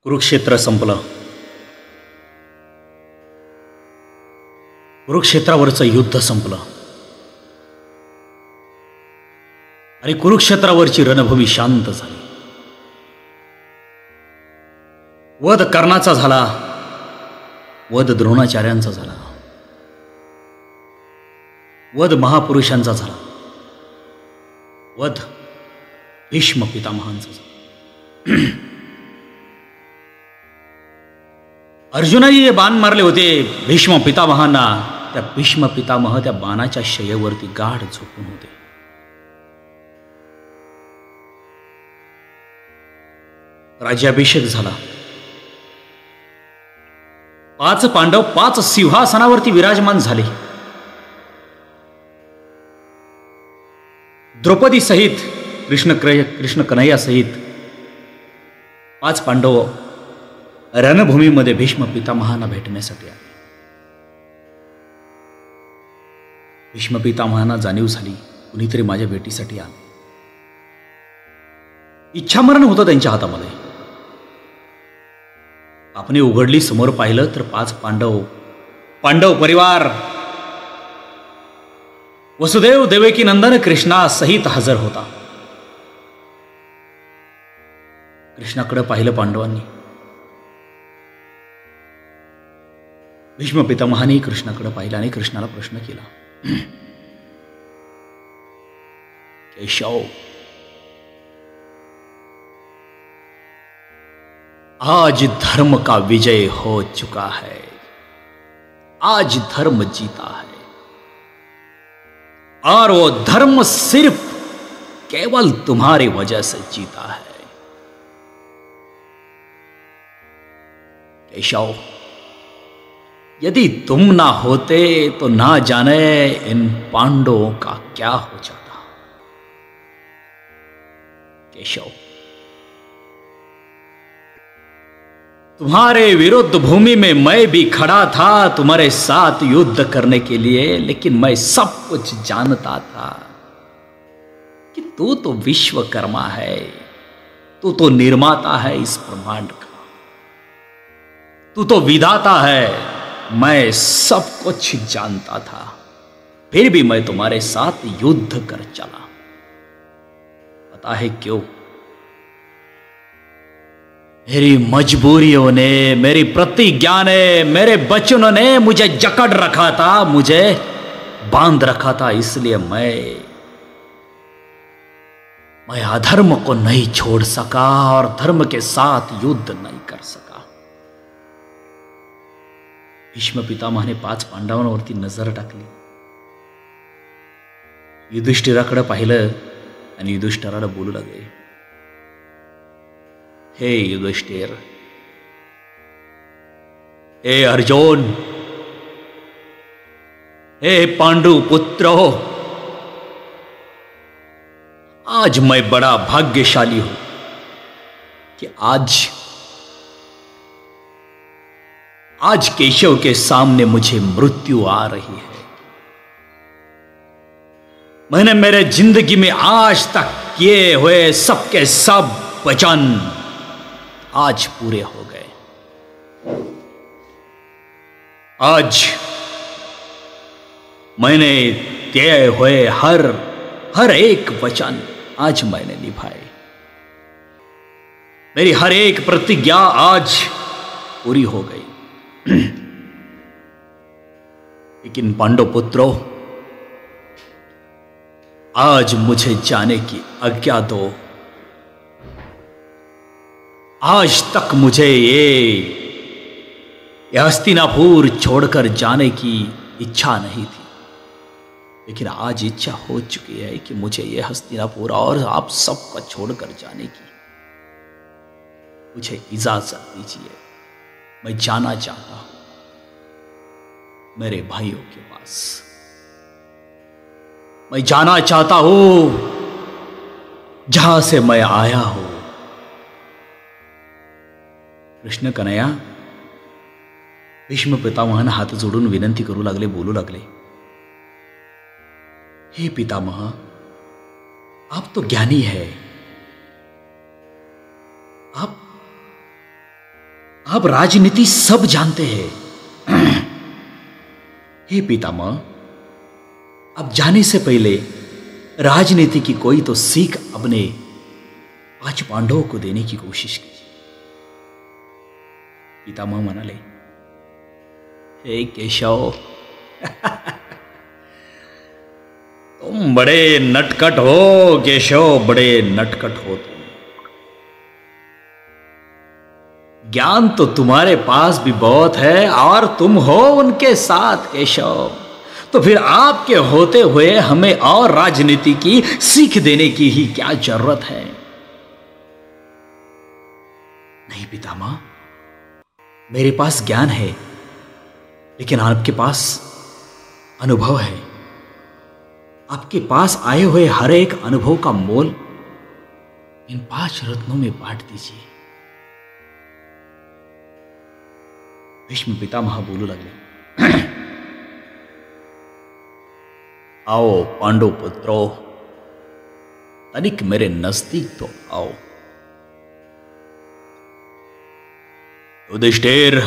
कुरुक्षेत्र संपलं. कुरुक्षेत्रावरचं युद्ध संपलं आणि कुरुक्षेत्रावरची रणभूमी शांत झाली. वध कर्णाचा झाला, वध द्रोणाचार्यांचा झाला, वध महापुरुषांचा झाला, वध भीष्म पितामहांचा झाला. अर्जुनाने जे बाण मारले होते भीष्म पितामहांना, त्या भीष्म पितामह त्या बाणाच्या शयेवरती गाढ झोपून होते. राज्याभिषेक झाला. 5 पांडव 5 सिंहासनावरती विराजमान झाले. द्रौपदी सहित कृष्ण कन्हैया सहित 5 पांडव रणभूमीमध्ये भीष्म पितामहांना भेटण्यासाठी आले. भीष्म पितामहांना जाणीव झाली कुणीतरी माझ्या भेटीसाठी आले. इच्छामरण होतं त्यांच्या हातामध्ये. आपण उघडली, समोर पाहिलं तर 5 पांडव परिवार वसुदेव देवकी नंदन कृष्णा सहित हजर होता. कृष्णाकडे पाहिलं पांडवांनी. भीष्म पितामहाने कृष्णाकडे पाहिलं आणि कृष्णाला प्रश्न केला, केशव, आज धर्म का विजय हो चुका है, आज धर्म जीता है और वो धर्म सिर्फ केवल तुम्हारी वजह से जीता है. केशव, यदि तुम ना होते तो ना जाने इन पांडवों का क्या हो जाता. केशव, तुम्हारे विरुद्ध भूमि में मैं भी खड़ा था तुम्हारे साथ युद्ध करने के लिए, लेकिन मैं सब कुछ जानता था कि तू तो विश्वकर्मा है, तू तो निर्माता है इस ब्रह्मांड का, तू तो विधाता है. मैं सब कुछ जानता था, फिर भी मैं तुम्हारे साथ युद्ध कर चला. पता है क्यों? मेरी मजबूरियों ने, मेरी प्रतिज्ञा ने, मेरे बचनों ने मुझे जकड़ रखा था, मुझे बांध रखा था. इसलिए मैं अधर्म को नहीं छोड़ सका और धर्म के साथ युद्ध नहीं कर सका. भीष्म पितामहाने 5 पांडवांवरती नजर टाकली. युधिष्ठिराकडे पाहिलं आणि युधिष्ठिराला बोलू लागले, हे युधिष्ठिर, हे अर्जुन, हे पांडु पुत्रो, आज मैं बड़ा भाग्यशाली हूं कि आज केशव के सामने मुझे मृत्यु आ रही है. मैंने मेरे जिंदगी में आज तक किए हुए सबके सब वचन आज पूरे हो गए. आज मैंने दिए हुए हर एक वचन आज मैंने निभाए. मेरी हर एक प्रतिज्ञा आज पूरी हो गई. लेकिन पांडव पुत्रों, आज मुझे जाने की आज्ञा दो. आज तक मुझे ये हस्तिनापुर छोड़कर जाने की इच्छा नहीं थी, लेकिन आज इच्छा हो चुकी है कि मुझे ये हस्तिनापुर और आप सबको छोड़कर जाने की मुझे इजाजत दीजिए. मैं जाना चाहता हूं मेरे भाइयों के पास. मैं जाना चाहता हूं जहां से मैं आया हूं. कृष्ण कन्हैया भीष्म पितामहांना हात जोडून विनंती करू लागले, बोलू लागले, हे पितामह, आप तो ज्ञानी है, आप राजनीति सब जानते हैं। हे पितामह, अब जाने से पहले राजनीति की कोई तो सीख अपने 5 पांडवों को देने की कोशिश की। पितामह मना ले, हे केशव, तुम बड़े नटखट हो केशव, बड़े नटखट हो तुम। ज्ञान तो तुम्हारे पास भी बहुत है और तुम हो उनके साथ केशव, तो फिर आपके होते हुए हमें और राजनीति की सीख देने की ही क्या जरूरत है? नहीं पितामह, मेरे पास ज्ञान है, लेकिन आपके पास अनुभव है। आपके पास आए हुए हर एक अनुभव का मोल इन 5 रत्नों में बांट दीजिए। भीष्म पितामह बोलू लगले, आओ पांडु पुत्रों, तनिक मेरे नजदीक तो आओ। युधिष्ठिर,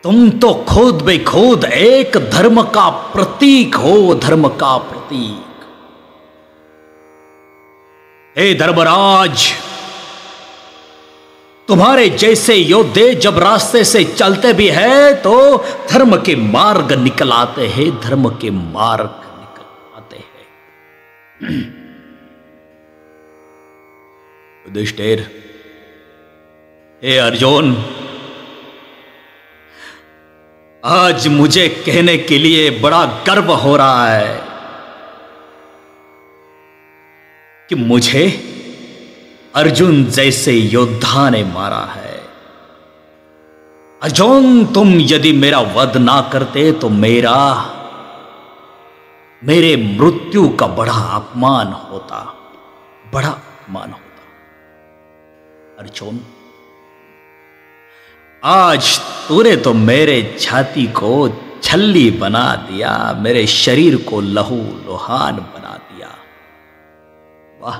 तुम तो खुद बेखुद एक धर्म का प्रतीक हो, धर्म का प्रतीक। हे धर्मराज, तुम्हारे जैसे योद्धे जब रास्ते से चलते भी हैं तो धर्म के मार्ग निकल आते हैं, धर्म के मार्ग निकल आते हैं। युधिष्ठिर, हे अर्जुन, आज मुझे कहने के लिए बड़ा गर्व हो रहा है कि मुझे अर्जुन जैसे योद्धा ने मारा है। अर्जुन, तुम यदि मेरा वध ना करते तो मेरे मृत्यु का बड़ा अपमान होता, बड़ा अपमान होता। अर्जुन, आज तूने तो मेरे छाती को छल्ली बना दिया, मेरे शरीर को लहू लुहान बना दिया। वाह,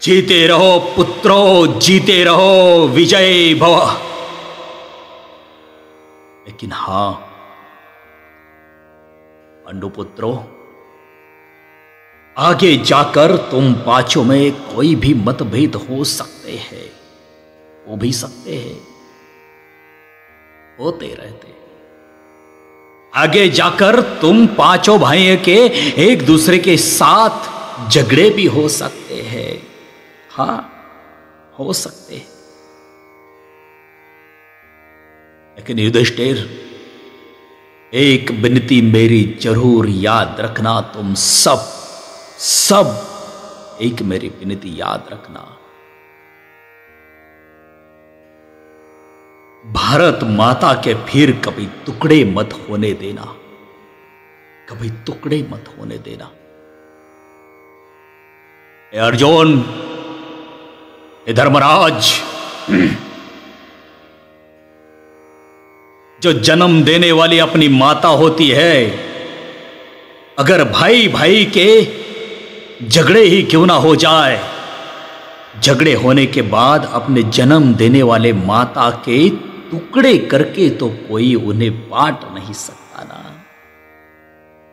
जीते रहो पुत्रों, जीते रहो, विजय भव। लेकिन हां पांडुपुत्रों, आगे जाकर तुम 5 में कोई भी मतभेद हो सकते हैं, हो भी सकते हैं, होते रहते। आगे जाकर तुम 5 भाइयों के एक दूसरे के साथ झगड़े भी हो सकते हैं। हां, हो सकते हैं। लेकिन युधिष्ठिर, एक विनती मेरी जरूर याद रखना, तुम सब एक मेरी विनती याद रखना। भारत माता के फिर कभी टुकड़े मत होने देना, कभी टुकड़े मत होने देना। ए अर्जुन, ए धर्मराज, जो जन्म देने वाली अपनी माता होती है, अगर भाई भाई के झगड़े ही क्यों ना हो जाए, झगड़े होने के बाद अपने जन्म देने वाले माता के टुकड़े करके तो कोई उन्हें बांट नहीं सकता ना।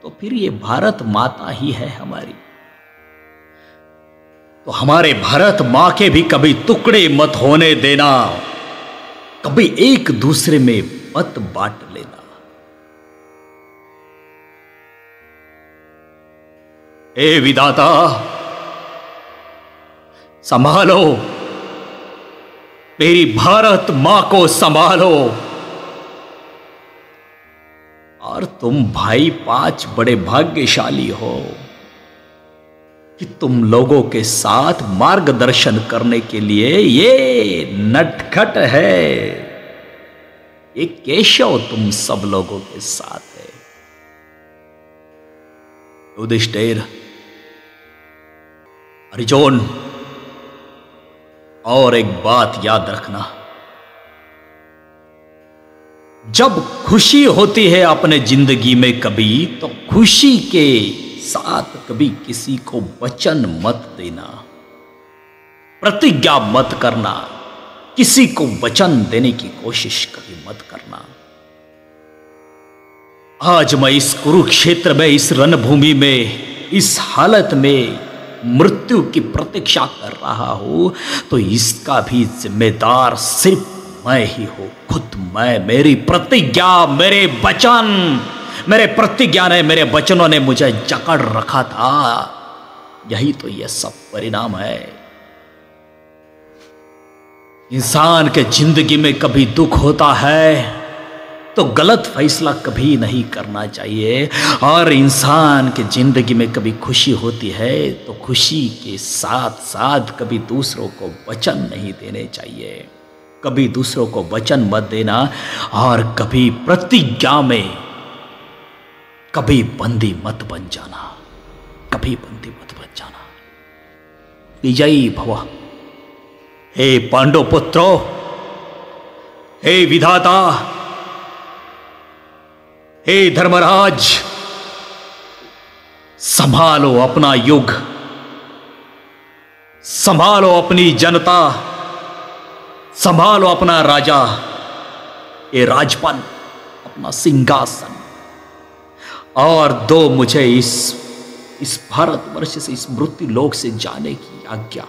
तो फिर ये भारत माता ही है हमारी। तो हमारे भारत मां के भी कभी टुकड़े मत होने देना, कभी एक दूसरे में मत बांट लेना। हे विधाता, संभालो, मेरी भारत मां को संभालो। और तुम भाई 5 बड़े भाग्यशाली हो कि तुम लोगों के साथ मार्गदर्शन करने के लिए ये नटखट है, ये केशव तुम सब लोगों के साथ है। युधिष्ठिर, अर्जुन, और एक बात याद रखना, जब खुशी होती है अपने जिंदगी में कभी, तो खुशी के साथ कभी किसी को वचन मत देना। प्रतिज्ञा मत करना, किसी को वचन देने की कोशिश कभी मत करना। आज मैं इस कुरुक्षेत्र में, इस रणभूमि में, इस हालत में मृत्यु की प्रतीक्षा कर रहा हूं, तो इसका भी जिम्मेदार सिर्फ मैं ही हूं, खुद मैं। मेरी प्रतिज्ञा, मेरे वचन, मेरे प्रतिज्ञा ने, मेरे वचनों ने मुझे जकड़ रखा था। यही तो यह सब परिणाम है। इंसान के जिंदगी में कभी दुख होता है तो गलत फैसला कभी नहीं करना चाहिए, और इंसान के जिंदगी में कभी खुशी होती है तो खुशी के साथ साथ कभी दूसरों को वचन नहीं देने चाहिए। कभी दूसरों को वचन मत देना, और कभी प्रतिज्ञा में कभी बंदी मत बन जाना, कभी बंदी मत बन जाना। विजयी भव। हे पांडव पुत्रों, हे विधाता, हे धर्मराज, संभालो अपना युग, संभालो अपनी जनता, संभालो अपना राजा, ये राजपन, अपना सिंहासन, और दो मुझे इस भारतवर्ष से, इस मृत्यु लोक से जाने की आज्ञा।